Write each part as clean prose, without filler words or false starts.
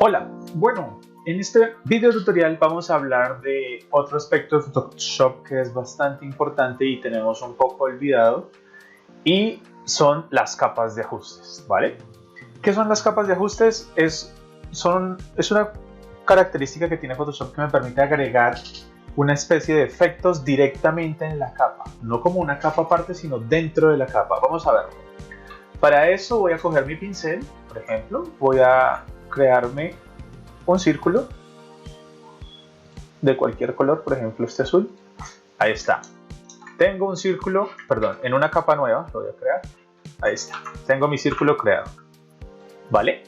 Hola, bueno, en este video tutorial vamos a hablar de otro aspecto de Photoshop que es bastante importante y tenemos un poco olvidado, y son las capas de ajustes, ¿vale? ¿Qué son las capas de ajustes? Es una característica que tiene Photoshop que me permite agregar una especie de efectos directamente en la capa, no como una capa aparte, sino dentro de la capa. Vamos a verlo. Para eso voy a coger mi pincel, por ejemplo, voy a crearme un círculo de cualquier color, por ejemplo este azul. Ahí está. Tengo un círculo, perdón, en una capa nueva, lo voy a crear. Ahí está. Tengo mi círculo creado. ¿Vale?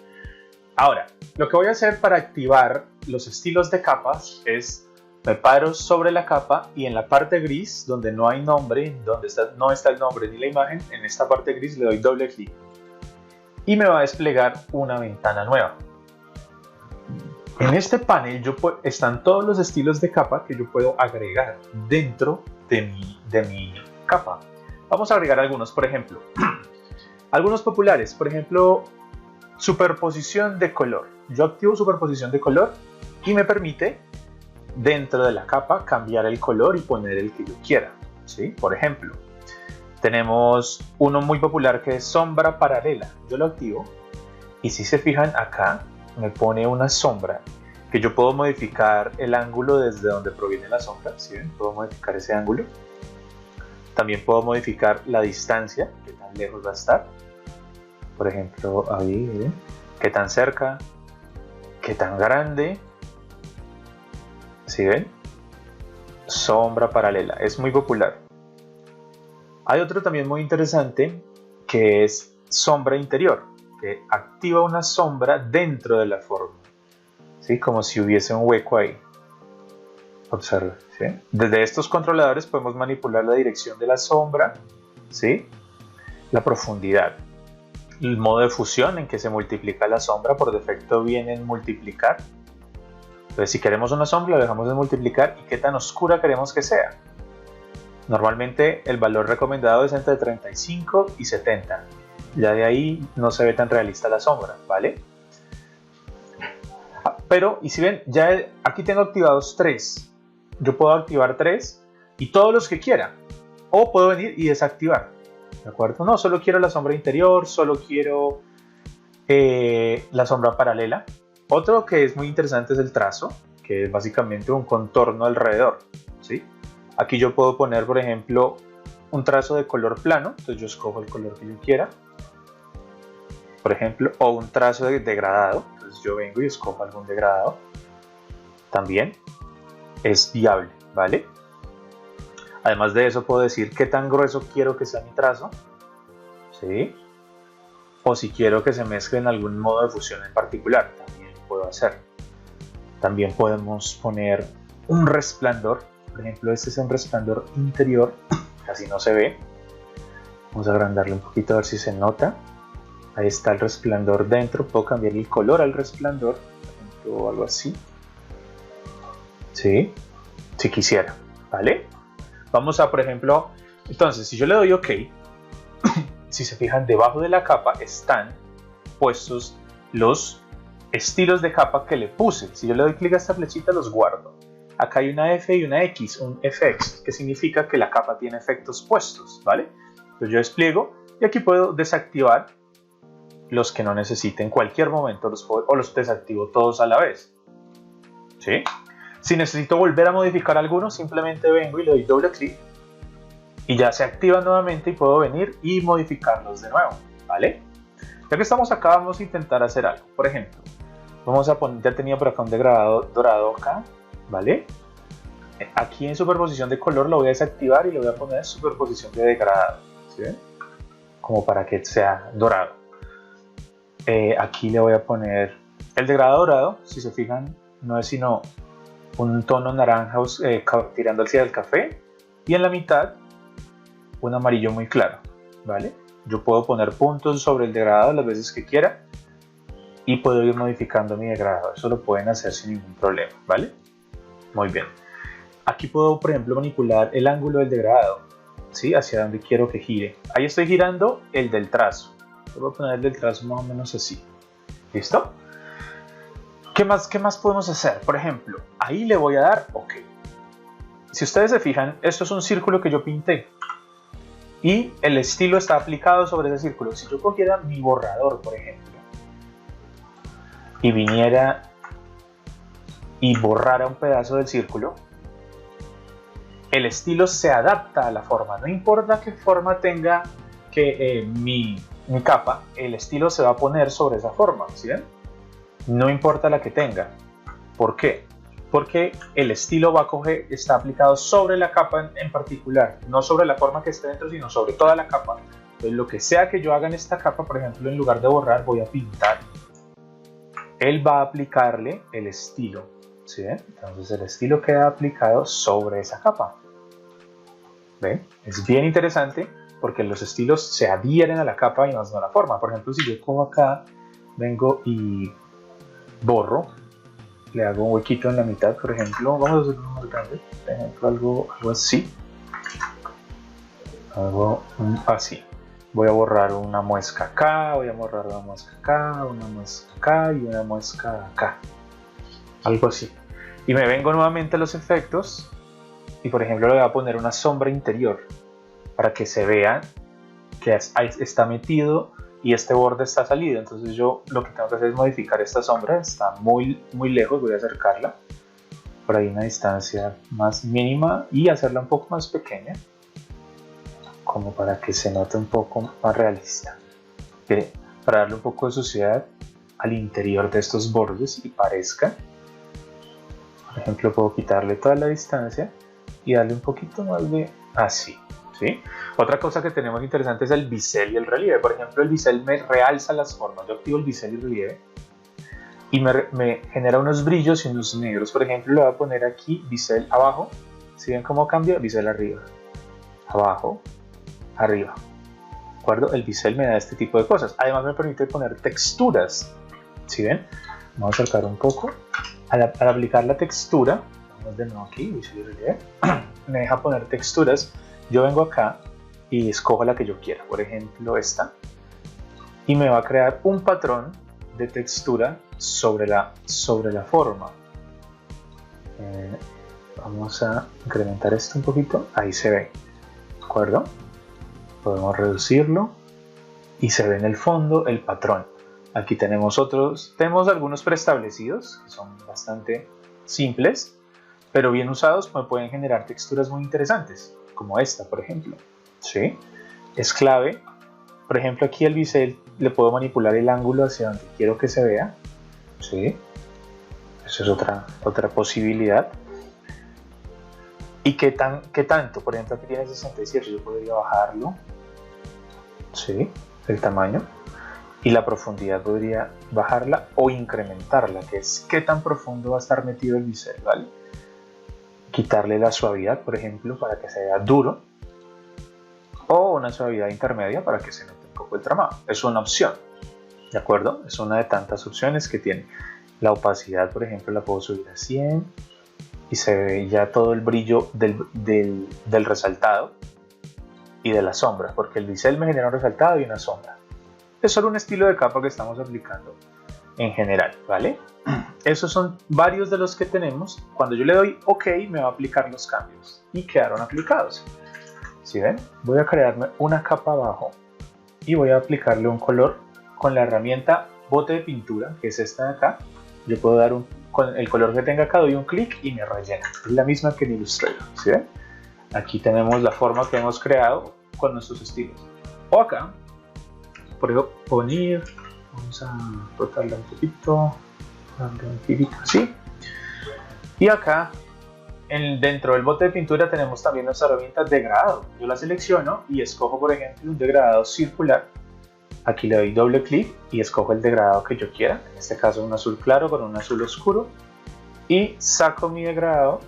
Ahora, lo que voy a hacer para activar los estilos de capas es me paro sobre la capa y en la parte gris, donde no hay nombre, donde no está el nombre ni la imagen, en esta parte gris le doy doble clic y me va a desplegar una ventana nueva. En este panel están todos los estilos de capa que yo puedo agregar dentro de mi capa. Vamos a agregar algunos, por ejemplo, algunos populares, por ejemplo, superposición de color. Yo activo superposición de color y me permite dentro de la capa cambiar el color y poner el que yo quiera, ¿sí? Por ejemplo, tenemos uno muy popular que es sombra paralela. Yo lo activo y si se fijan acá me pone una sombra que yo puedo modificar el ángulo desde donde proviene la sombra, ¿sí ven? Puedo modificar ese ángulo. También puedo modificar la distancia, qué tan lejos va a estar. Por ejemplo, ahí, ¿ven? Qué tan cerca, qué tan grande. ¿Sí ven? Sombra paralela, es muy popular. Hay otro también muy interesante que es sombra interior, que activa una sombra dentro de la forma, ¿sí? Como si hubiese un hueco ahí. Observa, ¿sí? Desde estos controladores podemos manipular la dirección de la sombra, ¿sí? La profundidad, el modo de fusión en que se multiplica la sombra, por defecto viene en multiplicar. Entonces, si queremos una sombra, la dejamos en multiplicar y qué tan oscura queremos que sea. Normalmente el valor recomendado es entre 35 y 70. Ya de ahí no se ve tan realista la sombra, ¿vale? Pero, y si ven, ya aquí tengo activados 3. Yo puedo activar 3 y todos los que quiera. O puedo venir y desactivar, ¿de acuerdo? No, solo quiero la sombra interior, solo quiero la sombra paralela. Otro que es muy interesante es el trazo, que es básicamente un contorno alrededor, ¿sí? Aquí yo puedo poner, por ejemplo, un trazo de color plano, entonces yo escojo el color que yo quiera, por ejemplo, o un trazo de degradado, entonces yo vengo y escojo algún degradado, también es viable, ¿vale? Además de eso puedo decir qué tan grueso quiero que sea mi trazo, ¿sí? O si quiero que se mezcle en algún modo de fusión en particular, también lo puedo hacer. También podemos poner un resplandor, por ejemplo este es un resplandor interior, casi no se ve. Vamos a agrandarlo un poquito a ver si se nota. Ahí está el resplandor dentro, puedo cambiar el color al resplandor, por ejemplo algo así, ¿sí? Si quisiera, ¿vale? Vamos a, por ejemplo, entonces si yo le doy OK, si se fijan, debajo de la capa están puestos los estilos de capa que le puse. Si yo le doy clic a esta flechita, los guardo. Acá hay una F y una X, un FX, que significa que la capa tiene efectos puestos, ¿vale? Entonces yo despliego y aquí puedo desactivar los que no necesite en cualquier momento, o los desactivo todos a la vez, ¿sí? Si necesito volver a modificar algunos, simplemente vengo y le doy doble clic y ya se activan nuevamente y puedo venir y modificarlos de nuevo, ¿vale? Ya que estamos acá, vamos a intentar hacer algo. Por ejemplo, vamos a poner, ya tenía por acá un degradado dorado acá, ¿vale? Aquí en superposición de color lo voy a desactivar y le voy a poner superposición de degradado, ¿sí? Como para que sea dorado. Aquí le voy a poner el degradado dorado, si se fijan, no es sino un tono naranja tirando hacia el café y en la mitad un amarillo muy claro, ¿vale? Yo puedo poner puntos sobre el degradado las veces que quiera y puedo ir modificando mi degradado. Eso lo pueden hacer sin ningún problema, ¿vale? Muy bien. Aquí puedo, por ejemplo, manipular el ángulo del degradado, ¿sí? Hacia donde quiero que gire. Ahí estoy girando el del trazo. Voy a poner el del trazo más o menos así. ¿Listo? ¿Qué más podemos hacer? Por ejemplo, ahí le voy a dar OK. Si ustedes se fijan, esto es un círculo que yo pinté y el estilo está aplicado sobre ese círculo. Si yo cogiera mi borrador, por ejemplo, y viniera y borrara un pedazo del círculo, el estilo se adapta a la forma. No importa qué forma tenga mi capa, el estilo se va a poner sobre esa forma, ¿sí ven? No importa la que tenga. ¿Por qué? Porque el estilo está aplicado sobre la capa en particular, no sobre la forma que esté dentro, sino sobre toda la capa. Entonces, lo que sea que yo haga en esta capa, por ejemplo, en lugar de borrar, voy a pintar. Él va a aplicarle el estilo, ¿sí ven? Entonces el estilo queda aplicado sobre esa capa. ¿Ven? Es bien interesante porque los estilos se adhieren a la capa y más no a la forma. Por ejemplo, si yo cojo acá, vengo y borro, le hago un huequito en la mitad, por ejemplo, vamos a hacerlo más grande, por ejemplo, algo así, algo así. Voy a borrar una muesca acá, voy a borrar una muesca acá, una muesca acá y una muesca acá, algo así. Y me vengo nuevamente a los efectos y, por ejemplo, le voy a poner una sombra interior para que se vea que está metido y este borde está salido. Entonces yo lo que tengo que hacer es modificar esta sombra. Está muy lejos, voy a acercarla por ahí una distancia más mínima y hacerla un poco más pequeña, como para que se note un poco más realista, para darle un poco de suciedad al interior de estos bordes y parezca. Por ejemplo, puedo quitarle toda la distancia y darle un poquito más de así, ¿sí? Otra cosa que tenemos interesante es el bisel y el relieve. Por ejemplo, el bisel me realza las formas. Yo activo el bisel y el relieve y me genera unos brillos y unos negros. Por ejemplo, le voy a poner aquí bisel abajo. ¿Sí ven cómo cambia? Bisel arriba, abajo, arriba. ¿De acuerdo? El bisel me da este tipo de cosas. Además me permite poner texturas. ¿Sí ven? Vamos a acercar un poco. Al aplicar la textura, vamos de nuevo aquí, bisel y relieve, me deja poner texturas. Yo vengo acá y escojo la que yo quiera, por ejemplo esta, y me va a crear un patrón de textura sobre la forma. Vamos a incrementar esto un poquito, ahí se ve, ¿de acuerdo? Podemos reducirlo y se ve en el fondo el patrón. Aquí tenemos algunos preestablecidos que son bastante simples, pero bien usados me pueden generar texturas muy interesantes, como esta, por ejemplo. ¿Sí? Es clave. Por ejemplo, aquí el bisel le puedo manipular el ángulo hacia donde quiero que se vea. ¿Sí? Eso es otra posibilidad. ¿Y qué tanto? Por ejemplo, aquí tiene 67, yo podría bajarlo. ¿Sí? El tamaño. Y la profundidad podría bajarla o incrementarla, que es qué tan profundo va a estar metido el bisel, ¿vale? Quitarle la suavidad, por ejemplo, para que se vea duro, o una suavidad intermedia para que se note un poco el tramado. Es una opción, ¿de acuerdo? Es una de tantas opciones que tiene. La opacidad, por ejemplo, la puedo subir a 100 y se ve ya todo el brillo del resaltado y de la sombra, porque el bisel me genera un resaltado y una sombra. Es solo un estilo de capa que estamos aplicando en general, ¿vale? Esos son varios de los que tenemos. Cuando yo le doy OK, me va a aplicar los cambios y quedaron aplicados. ¿Sí ven? Voy a crearme una capa abajo y voy a aplicarle un color con la herramienta bote de pintura, que es esta de acá. Yo puedo dar con el color que tenga acá, doy un clic y me rellena. Es la misma que en Illustrator, ¿sí ven? Aquí tenemos la forma que hemos creado con nuestros estilos. O acá, puedo poner, vamos a rotarla un poquito, darle un girito así. Y acá, dentro del bote de pintura tenemos también nuestra herramienta degradado. Yo la selecciono y escojo, por ejemplo, un degradado circular. Aquí le doy doble clic y escojo el degradado que yo quiera. En este caso un azul claro con un azul oscuro. Y saco mi degradado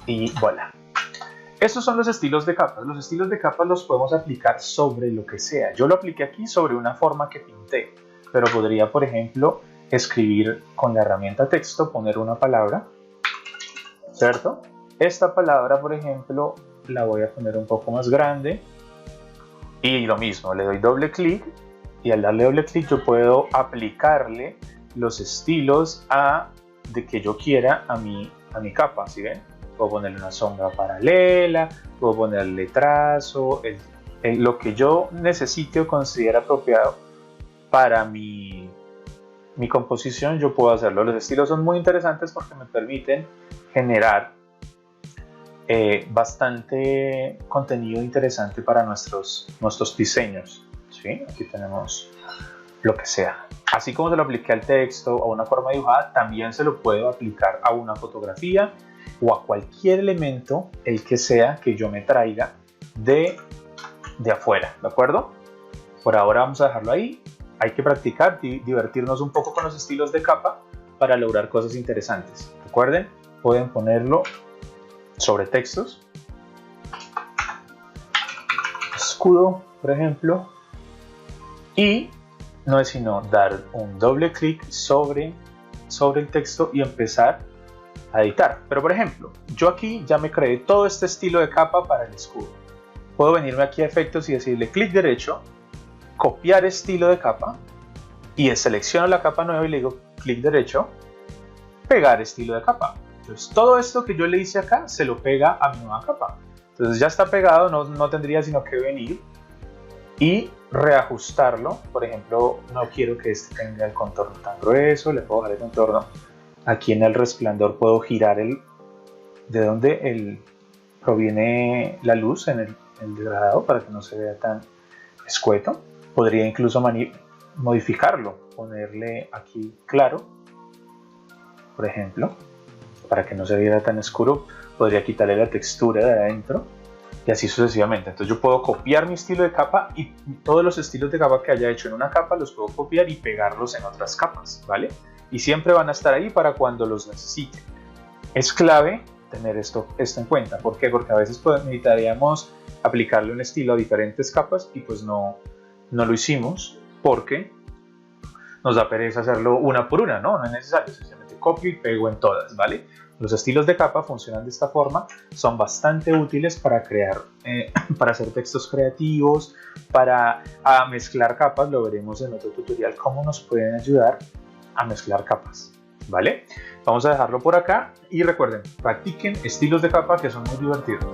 y voilà. Estos son los estilos de capas. Los estilos de capas los podemos aplicar sobre lo que sea. Yo lo apliqué aquí sobre una forma que pinté, pero podría, por ejemplo, escribir con la herramienta texto, poner una palabra, ¿cierto? Esta palabra, por ejemplo, la voy a poner un poco más grande y lo mismo, le doy doble clic y al darle doble clic yo puedo aplicarle los estilos de que yo quiera a mi capa, ¿sí ven? Puedo ponerle una sombra paralela, puedo ponerle trazo, lo que yo necesite o considere apropiado para mi composición, yo puedo hacerlo. Los estilos son muy interesantes porque me permiten generar bastante contenido interesante para nuestros diseños, ¿sí? Aquí tenemos lo que sea. Así como se lo apliqué al texto o a una forma dibujada, también se lo puedo aplicar a una fotografía o a cualquier elemento, el que sea que yo me traiga de afuera, ¿de acuerdo? Por ahora vamos a dejarlo ahí. Hay que practicar, divertirnos un poco con los estilos de capa para lograr cosas interesantes. Recuerden, pueden ponerlo sobre textos, escudo, por ejemplo, y no es sino dar un doble clic sobre el texto y empezar a editar. Pero por ejemplo, yo aquí ya me creé todo este estilo de capa para el escudo. Puedo venirme aquí a efectos y decirle clic derecho, copiar estilo de capa, y selecciono la capa nueva y le digo clic derecho, pegar estilo de capa. Entonces todo esto que yo le hice acá se lo pega a mi nueva capa. Entonces ya está pegado, no tendría sino que venir y reajustarlo. Por ejemplo, no quiero que este tenga el contorno tan grueso, le puedo bajar el contorno. Aquí en el resplandor puedo girar de donde proviene la luz en el degradado para que no se vea tan escueto. Podría incluso modificarlo, ponerle aquí claro, por ejemplo, para que no se viera tan oscuro. Podría quitarle la textura de adentro y así sucesivamente. Entonces yo puedo copiar mi estilo de capa y todos los estilos de capa que haya hecho en una capa los puedo copiar y pegarlos en otras capas, ¿vale? Y siempre van a estar ahí para cuando los necesite. Es clave tener esto en cuenta. ¿Por qué? Porque a veces necesitaríamos aplicarle un estilo a diferentes capas y pues no lo hicimos porque nos da pereza hacerlo una por una, ¿no? No es necesario, simplemente copio y pego en todas, ¿vale? Los estilos de capa funcionan de esta forma, son bastante útiles para crear, para hacer textos creativos, para mezclar capas. Lo veremos en otro tutorial, cómo nos pueden ayudar a mezclar capas, ¿vale? Vamos a dejarlo por acá y recuerden, practiquen estilos de capa que son muy divertidos.